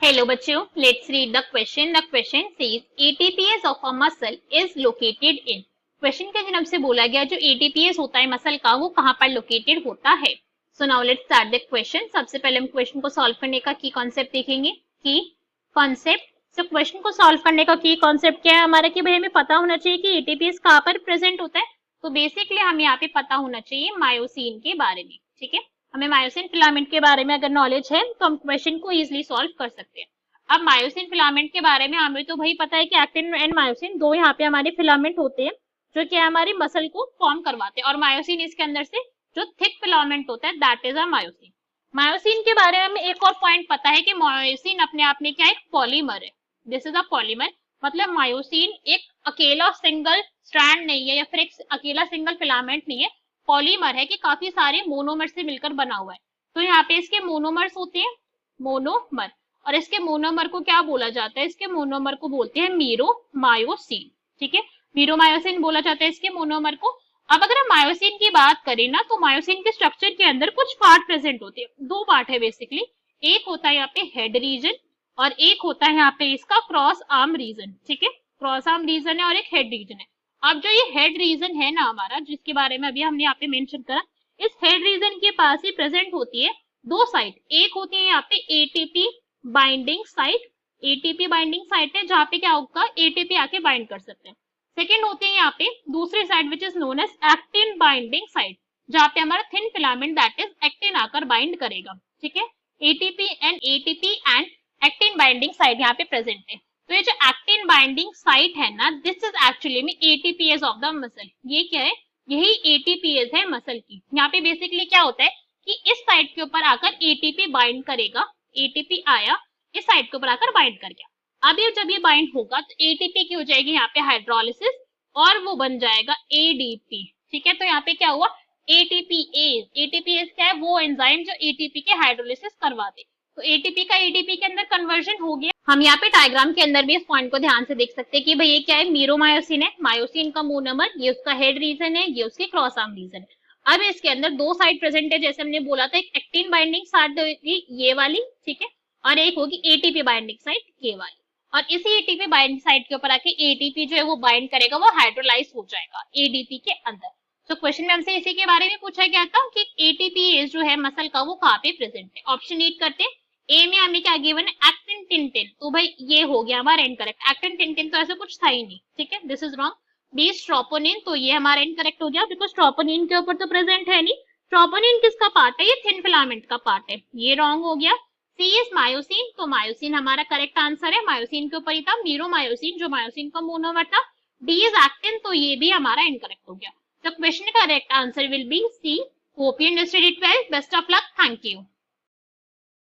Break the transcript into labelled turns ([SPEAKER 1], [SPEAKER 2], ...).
[SPEAKER 1] Hello बच्चों, let's read the question. The question says ATPase of a muscle is located in. Question के जन्म से बोला गया जो ATPase होता है मसल का वो कहाँ पर लोकेटेड होता है. So now let's start the question. सबसे पहले हम क्वेश्चन को सॉल्व करने का की कॉन्सेप्ट देखेंगे. की कॉन्सेप्ट. तो क्वेश्चन को सॉल्व करने का की कॉन्सेप्ट क्या है हमारा कि भाई हमें पता होना चाहिए कि ATPase कहाँ पर प्रेजेंट होता है. तो बेसिकली हमें यहाँ पे पता होना चाहिए मायोसिन के बारे में. ठीक है, हमें मायोसिन फिलामेंट के बारे में अगर नॉलेज है तो हम क्वेश्चन को इजीली सॉल्व कर सकते हैं. अब मायोसिन फिलामेंट के बारे में हमें तो भाई पता है कि एक्टिन एंड मायोसिन दो यहाँ पे हमारे फिलामेंट होते हैं जो कि हमारी मसल को फॉर्म करवाते हैं और मायोसिन इसके अंदर से जो थिक फिलामेंट होता है that is a myosin. Myosin के बारे में हमें एक और पॉइंट पता है कि मायोसिन अपने आप में क्या एक पॉलीमर है. दिस इज अ पॉलीमर, मतलब मायोसिन एक अकेला सिंगल स्ट्रैंड नहीं है या फिर एक अकेला सिंगल फिलामेंट नहीं है, पॉलीमर है कि काफी सारे मोनोमर से मिलकर बना हुआ है. तो यहाँ पे इसके मोनोमर्स होते हैं, मोनोमर, और इसके मोनोमर को क्या बोला जाता है, इसके मोनोमर को बोलते हैं मीरोमायोसिन. ठीक है, मीरोमायोसिन बोला जाता है इसके मोनोमर को. अब अगर हम मायोसिन की बात करें ना तो मायोसिन के स्ट्रक्चर के अंदर कुछ पार्ट प्रेजेंट होते हैं. दो पार्ट है बेसिकली, एक होता है यहाँ पे हेड रीजन और एक होता है यहाँ पे इसका क्रॉस आर्म रीजन. ठीक है, क्रॉस आर्म रीजन है और एक हेड रीजन है. अब जो ये हेड रीजन है ना हमारा, जिसके बारे में अभी हमने यहाँ पे मेंशन करा, इस हेड रीजन के पास ही प्रेजेंट होती है दो साइट. एक होती है यहाँ पे ATP binding site, ATP binding site है जहाँ पे क्या होगा एटीपी आके बाइंड कर सकते हैं. सेकेंड होती है यहाँ पे दूसरी side which is known as actin binding site, जहाँ पे हमारा thin filament that is actin आकर बाइंड करेगा. ठीक है, ATP and actin binding site यहाँ पे प्रेजेंट है. तो ये जो एक्टिन बाइंडिंग साइट है ना, दिस इज एक्चुअली में एटीपीएस ऑफ द मसल. ये क्या है, यही एटीपीएस है मसल की. यहाँ पे बेसिकली क्या होता है कि इस साइट के ऊपर आकर एटीपी बाइंड करेगा, एटीपी आया इस साइट के ऊपर आकर बाइंड कर गया. अब ये जब ये बाइंड होगा तो एटीपी की हो जाएगी यहाँ पे हाइड्रोलिसिस और वो बन जाएगा एडीपी. ठीक है, तो यहाँ पे क्या हुआ एटीपीएस. एटीपीएस क्या है, वो एंजाइम जो एटीपी के हाइड्रोलिसिस करवाते. तो एटीपी का एडीपी के अंदर कन्वर्जन हो गया. हम यहाँ पे डायग्राम के अंदर भी इस पॉइंट को ध्यान से देख सकते हैं कि भाई ये क्या है, मीरोमायोसिन है, मायोसिन का मोनोमर, ये उसका हेड रीजन है, ये उसकी क्रॉस आर्म रीजन है. अब इसके अंदर दो साइड प्रेजेंट है जैसे हमने बोला था, एक एक्टिन बाइंडिंग साइट होगी ये वाली, ठीक है, और एक होगी एटीपी बाइंडिंग साइट ये वाली. और इसी एटीपी बाइंडिंग साइट के ऊपर आके एटीपी जो है वो बाइंड करेगा, वो हाइड्रोलाइज हो जाएगा एडीपी के अंदर. तो क्वेश्चन में हमसे इसी के बारे में पूछा गया था कि एटीपीएस जो है मसल का वो कहाँ पे प्रेजेंट है. ऑप्शन रीड करते हैं. ए में हमें क्या गिवन है, एक्टिन टिंटिन. तो भाई ये हो गया हमारा इनकरेक्ट. एक्टिन टिंटिन तो ऐसा कुछ था ही नहीं. ठीक है, दिस इज रॉन्ग. बी स्ट्रोपोनिन, तो ये हमारा इनकरेक्ट हो गया बिकॉज ट्रोपोनिन के ऊपर तो प्रेजेंट है नहीं. ट्रोपोनिन किसका पार्ट है, ये थिन फिलामेंट का पार्ट है, ये रॉन्ग हो गया. सी इज मायोसिन, तो मायोसिन हमारा करेक्ट आंसर है, मायोसिन के ऊपर ही था मीरोमायोसिन जो मायोसिन का मोनोमर था. डी इज एक्टिन, तो ये भी हमारा इनकरेक्ट हो गया. तो क्वेश्चन का correct answer will be C. Hope you understood it well. Best of luck. Thank you.